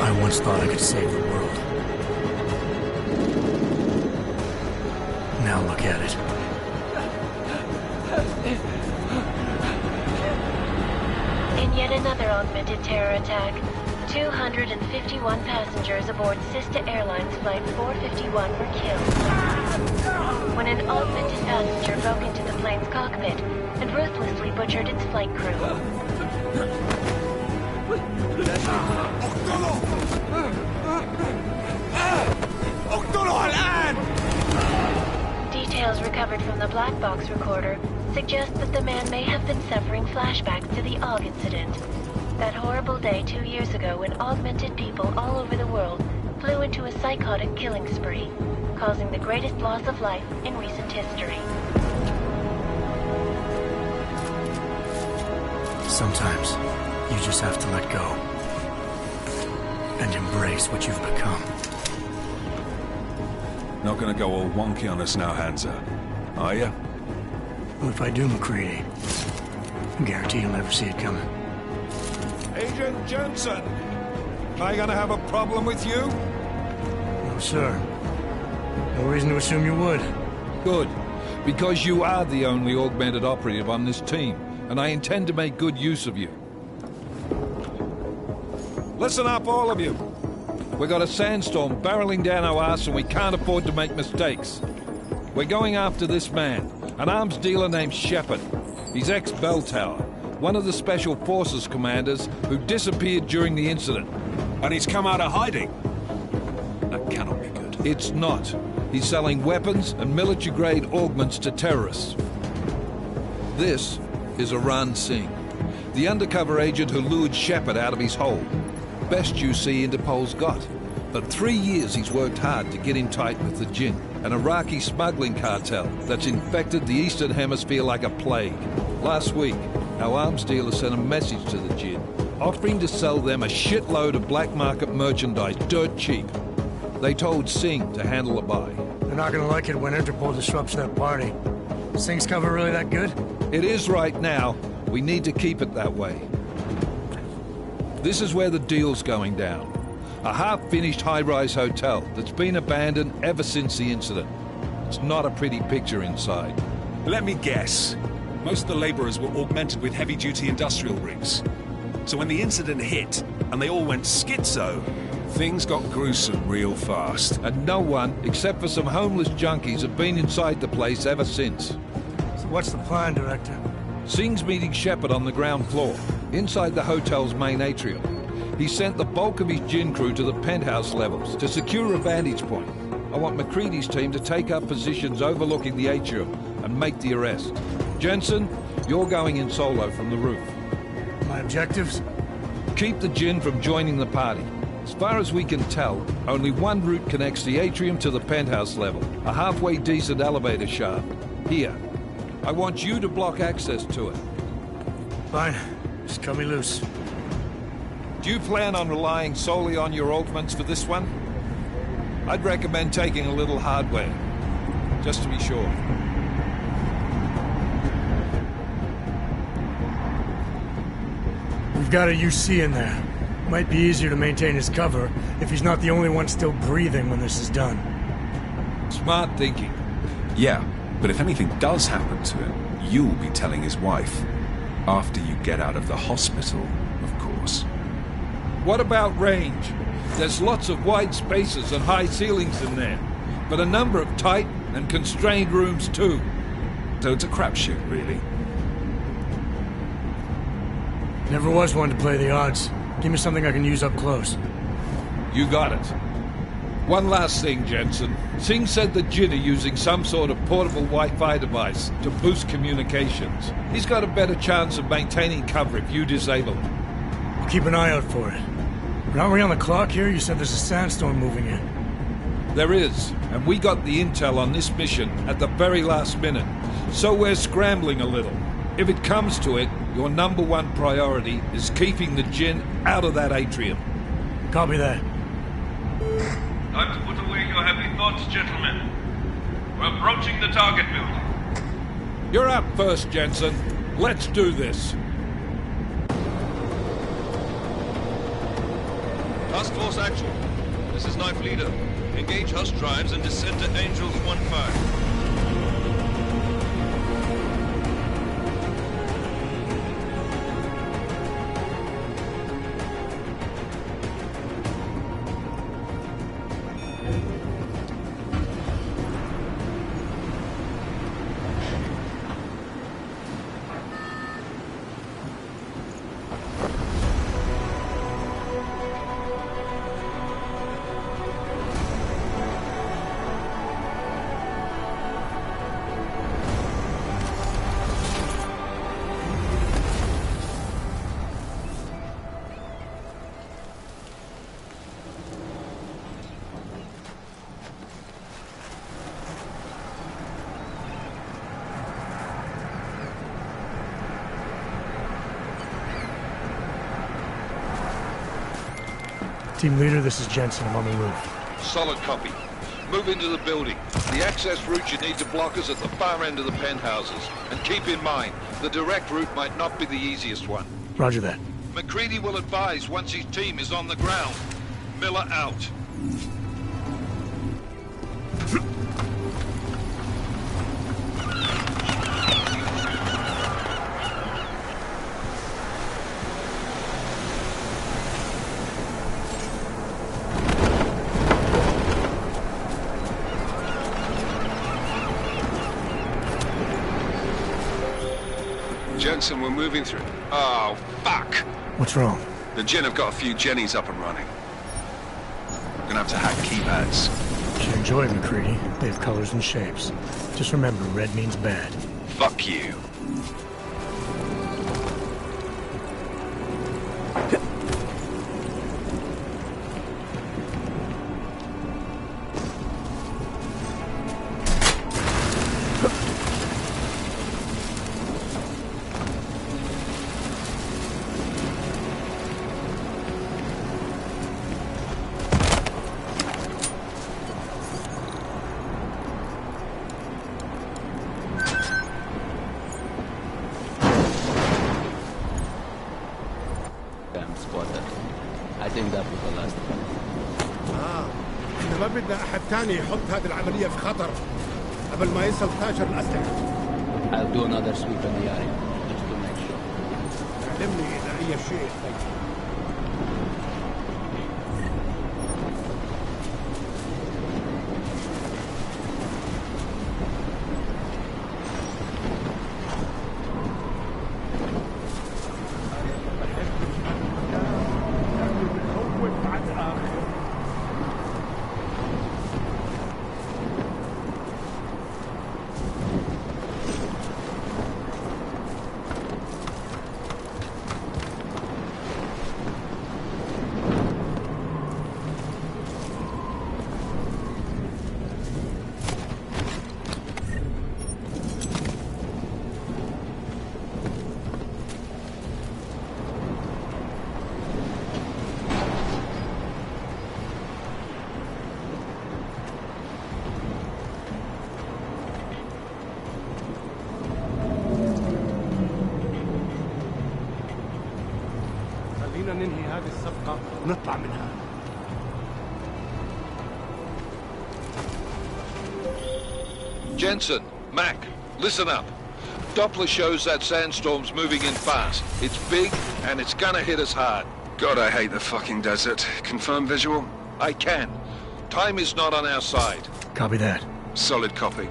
I once thought I could save the world. Now look at it. In yet another augmented terror attack, 251 passengers aboard Sister Airlines Flight 451 were killed when an augmented passenger broke into the plane's cockpit and ruthlessly butchered its flight crew. Details recovered from the black box recorder suggest that the man may have been suffering flashbacks to the AUG incident. That horrible day 2 years ago when augmented people all over the world flew into a psychotic killing spree, causing the greatest loss of life in recent history. Sometimes, you just have to let go. And embrace what you've become. Not gonna go all wonky on us now, Hansa, are you? Well, if I do, McCready, I guarantee you'll never see it coming. Agent Jensen! Am I gonna have a problem with you? No, sir. No reason to assume you would. Good. Because you are the only augmented operative on this team, and I intend to make good use of you. Listen up, all of you. We got a sandstorm barreling down our arse and we can't afford to make mistakes. We're going after this man, an arms dealer named Shepard. He's ex-Bell Tower, one of the Special Forces commanders who disappeared during the incident. And he's come out of hiding. That cannot be good. It's not. He's selling weapons and military-grade augments to terrorists. This is Aran Singh, the undercover agent who lured Shepard out of his hole. Best you see Interpol's got. For 3 years he's worked hard to get in tight with the Jinn, an Iraqi smuggling cartel that's infected the Eastern Hemisphere like a plague. Last week, our arms dealer sent a message to the Jinn, offering to sell them a shitload of black market merchandise dirt cheap. They told Singh to handle the buy. They're not gonna like it when Interpol disrupts that party. Singh's cover really that good? It is right now. We need to keep it that way. This is where the deal's going down. A half-finished high-rise hotel that's been abandoned ever since the incident. It's not a pretty picture inside. Let me guess. Most of the laborers were augmented with heavy-duty industrial rigs. So when the incident hit, and they all went schizo, things got gruesome real fast. And no one, except for some homeless junkies, have been inside the place ever since. So what's the plan, Director? Singh's meeting Shepard on the ground floor, inside the hotel's main atrium. He sent the bulk of his Jinn crew to the penthouse levels to secure a vantage point. I want McCready's team to take up positions overlooking the atrium and make the arrest. Jensen, you're going in solo from the roof. My objectives? Keep the Jinn from joining the party. As far as we can tell, only one route connects the atrium to the penthouse level, a halfway decent elevator shaft. Here. I want you to block access to it. Fine. Just cut me loose. Do you plan on relying solely on your augments for this one? I'd recommend taking a little hardware, just to be sure. We've got a UC in there. Might be easier to maintain his cover if he's not the only one still breathing when this is done. Smart thinking. Yeah, but if anything does happen to him, you'll be telling his wife. After you get out of the hospital, of course. What about range? There's lots of wide spaces and high ceilings in there, but a number of tight and constrained rooms too. So it's a crapshoot, really. Never was one to play the odds. Give me something I can use up close. You got it. One last thing, Jensen. Singh said the Jinn are using some sort of portable Wi-Fi device to boost communications. He's got a better chance of maintaining cover if you disable it. I'll keep an eye out for it. But aren't we on the clock here? You said there's a sandstorm moving in. There is, and we got the intel on this mission at the very last minute, so we're scrambling a little. If it comes to it, your #1 priority is keeping the Jinn out of that atrium. Copy that. Time to put away your heavy thoughts, gentlemen. We're approaching the target building. You're up first, Jensen. Let's do this. Task Force Actual. This is Knife Leader. Engage Hush drives and descend to Angels 1-5. Team leader, this is Jensen. I'm on the roof. Solid copy. Move into the building. The access route you need to block is at the far end of the penthouses. And keep in mind, the direct route might not be the easiest one. Roger that. McCready will advise once his team is on the ground. Miller out. Jensen, we're moving through. Oh, fuck! What's wrong? The Jinn have got a few Jennies up and running. Gonna have to hack keypads. Should enjoy it, McCready. They have colors and shapes. Just remember, red means bad. Fuck you. ما بدنا أحد تاني يحط هذه العملية في خطر قبل ما يصل تاجر الأسلحة. I'll do another sweep in the area, just to make sure. علمني إذا أي شيء يحتاج. ننهي هذه الصفقة ونطلع منها. Jensen, Mac, listen up. Doppler shows that sandstorm's moving in fast. It's big, and it's gonna hit us hard. God, I hate the fucking desert. Confirm visual? I can. Time is not on our side. Copy that. Solid copy.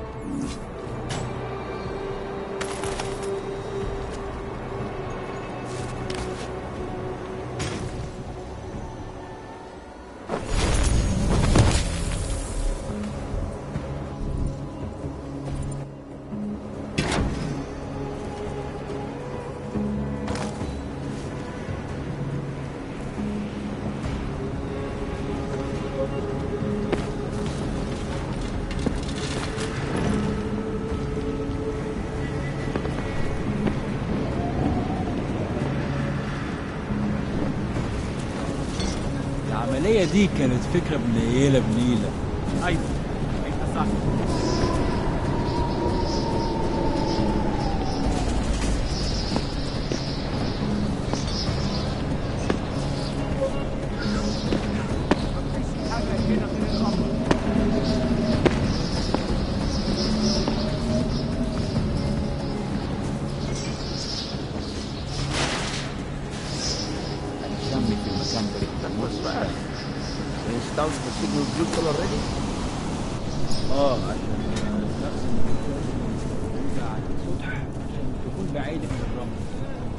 العملية دي كانت فكرة بنيلة بنيلة. أيوة أنت صح.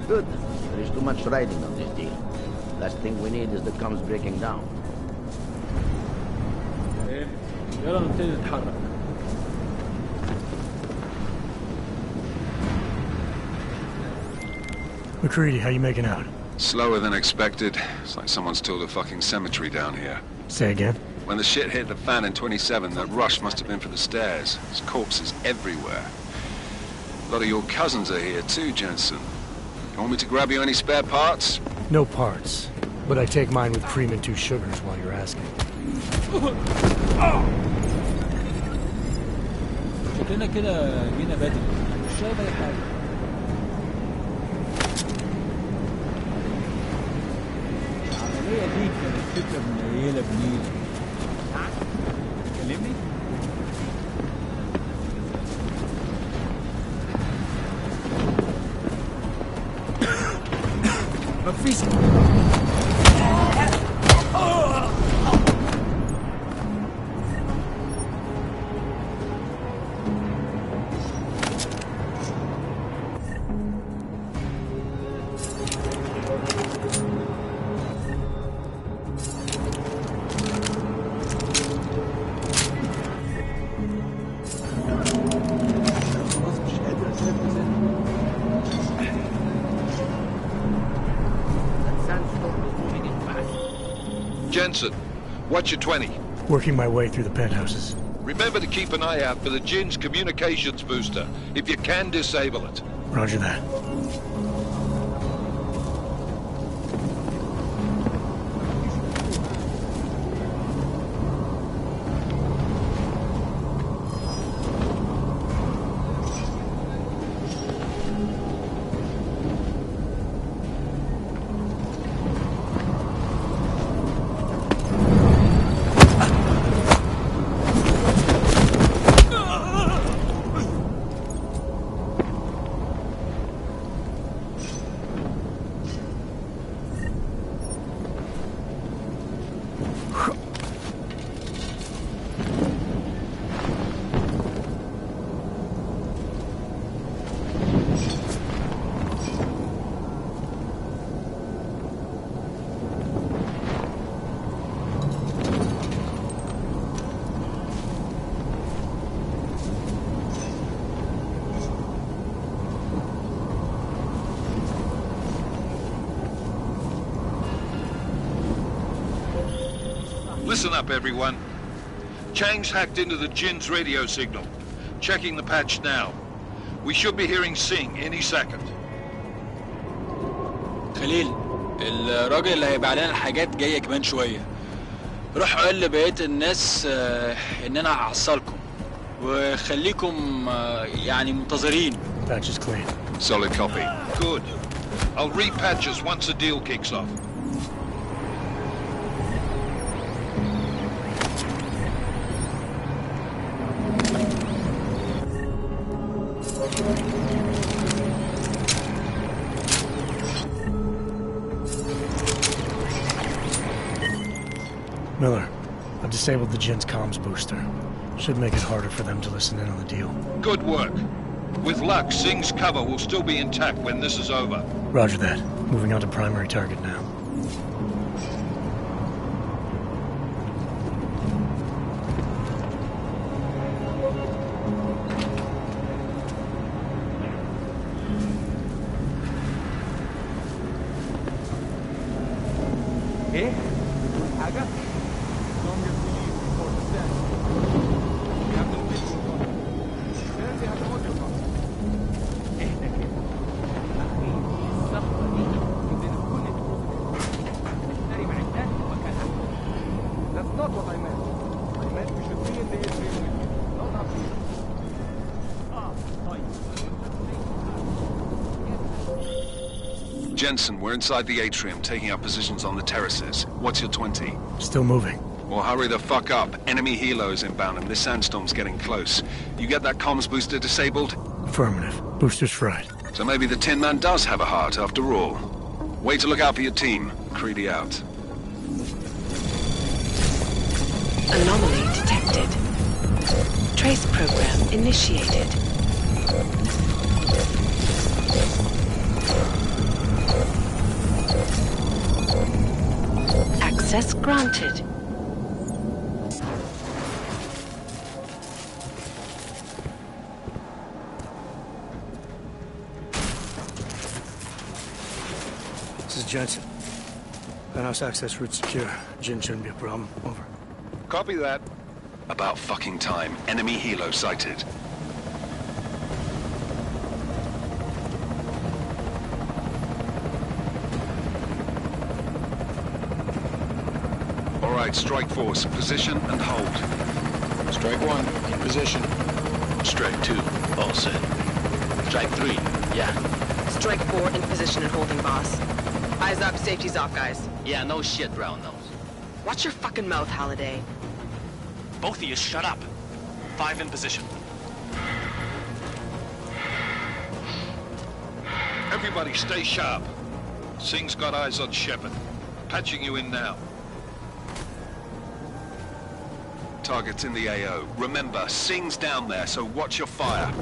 Good. There is too much riding on this deal. Last thing we need is the comms breaking down. يلا نبتدي نتحرك. McCready, how you making out? Slower than expected. It's like someone's tilled a fucking cemetery down here. Say again? When the shit hit the fan in 27, that rush must have been for the stairs. There's corpses everywhere. A lot of your cousins are here too, Jensen. You want me to grab you any spare parts? No parts. But I take mine with cream and 2 sugars while you're asking. شكلنا كده جينا بدري. مش شايف أي حاجة. العملية دي كانت فكرة بنيلة بنيلة. كلمني؟ مفيش. Jensen, what's your 20? Working my way through the penthouses. Remember to keep an eye out for the Jinn's communications booster. If you can, disable it. Roger that. Listen up, everyone. Chang's hacked into the Jinn's radio signal. Checking the patch now. We should be hearing Singh any second. خليل، الراجل اللي هيبيع لنا الحاجات جاية كمان شوية. روح قول لبقية الناس إن أنا هحصلكم. وخليكم يعني منتظرين. Patch is clean. Solid copy. Good. I'll repatch us once the deal kicks off. Miller, I've disabled the Jinn's comms booster. Should make it harder for them to listen in on the deal. Good work. With luck, Singh's cover will still be intact when this is over. Roger that. Moving on to primary target now. Jensen, we're inside the atrium, taking up positions on the terraces. What's your 20? Still moving. Well, hurry the fuck up. Enemy helos inbound and this sandstorm's getting close. You get that comms booster disabled? Affirmative. Booster's fried. So maybe the Tin Man does have a heart after all. Way to look out for your team. Creedy out. Anomaly detected. Trace program initiated. Access granted. This is Jensen. Penthouse access route secure. Jin shouldn't be a problem. Over. Copy that. About fucking time. Enemy helo sighted. All right, strike force. Position and hold. Strike 1, in position. Strike 2, all set. Strike 3, yeah. Strike 4 in position and holding, boss. Eyes up, safety's off, guys. Yeah, no shit, round nose. Watch your fucking mouth, Halliday. Both of you shut up. 5 in position. Everybody stay sharp. Singh's got eyes on Shepard. Patching you in now. Target's in the AO. Remember, Singh's down there, so watch your fire.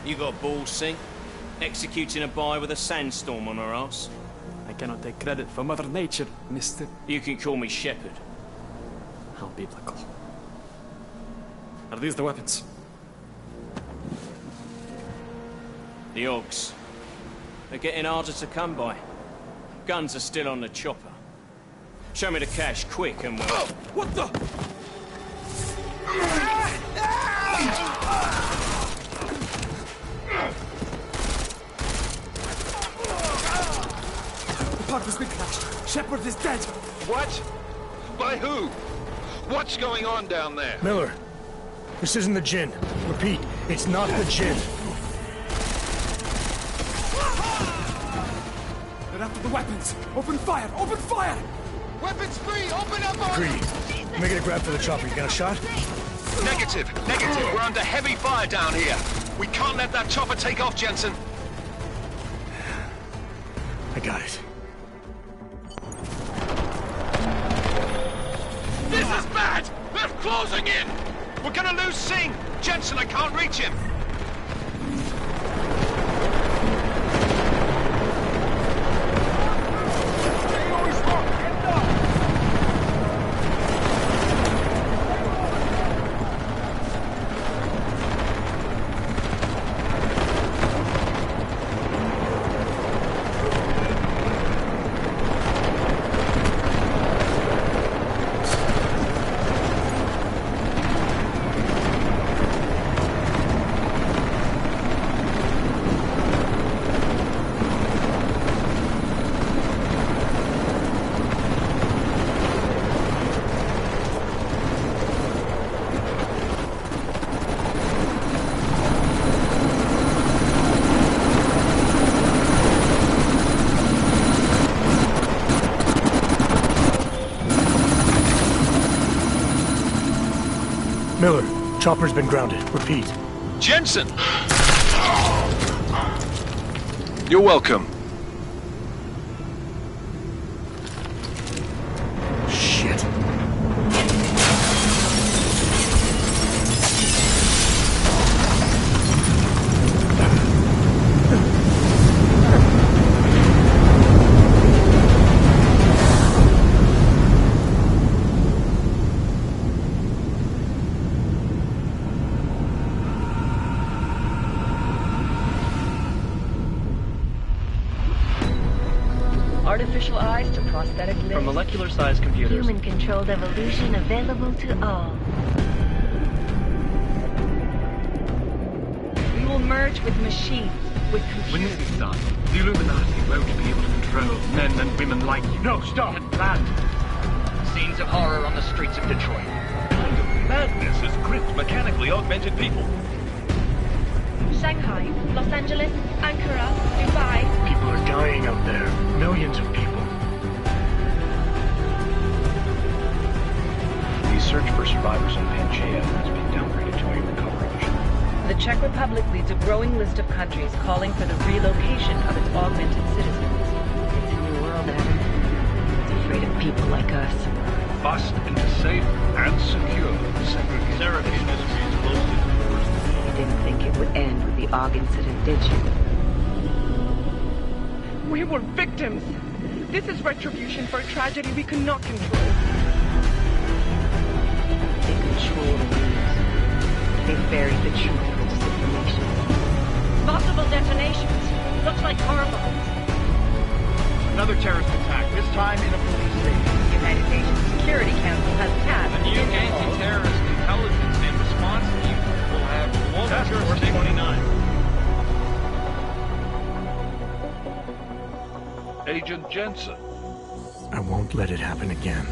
You got balls, Singh? Executing a buy with a sandstorm on her ass? I cannot take credit for Mother Nature, mister. You can call me Shepard. How biblical. Are these the weapons? The Ogs. They're getting harder to come by. Guns are still on the chopper. Show me the cash, quick, and we'll... Oh, what the? The park has been crashed. Shepard is dead. What? By who? What's going on down there? Miller, this isn't the Jinn. Repeat, it's not the Jinn. They're after the weapons. Open fire! Open fire! Weapons free! Open up on Greedy. Making a grab for the chopper. You got a shot? Negative. We're under heavy fire down here. We can't let that chopper take off, Jensen. I got it. This is bad! They're closing in! We're gonna lose Singh! Jensen, I can't reach him! Miller, chopper's been grounded. Repeat. Jensen! You're welcome. Shit. Artificial eyes to prosthetic limbs. From molecular-sized computers. Human-controlled evolution available to all. We will merge with machines, with computers. When this is done, the Illuminati won't be able to control men and women like you. No, stop! Had planned. Scenes of horror on the streets of Detroit. Madness has gripped mechanically augmented people. Shanghai, Los Angeles, Ankara, Dubai. People are dying out there. Millions of people. The search for survivors on Pangaea has been downgraded to a recovery mission. The Czech Republic leads a growing list of countries calling for the relocation of its augmented citizens. It's a new world, Adam. It's afraid of people like us. Bust into safe and secure segregation. Seraphine Industries close to the worst. You didn't think it would end with the AUG incident, did you? We were victims. This is retribution for a tragedy we could not control. They control the news. They buried the truth for disinformation. Multiple detonations. Looks like car bombs. Another terrorist attack, this time in a police station. The United Nations Security Council has tasked A new anti-terrorist intelligence and response team will have global jurisdiction. 29. Agent Jensen. I won't let it happen again.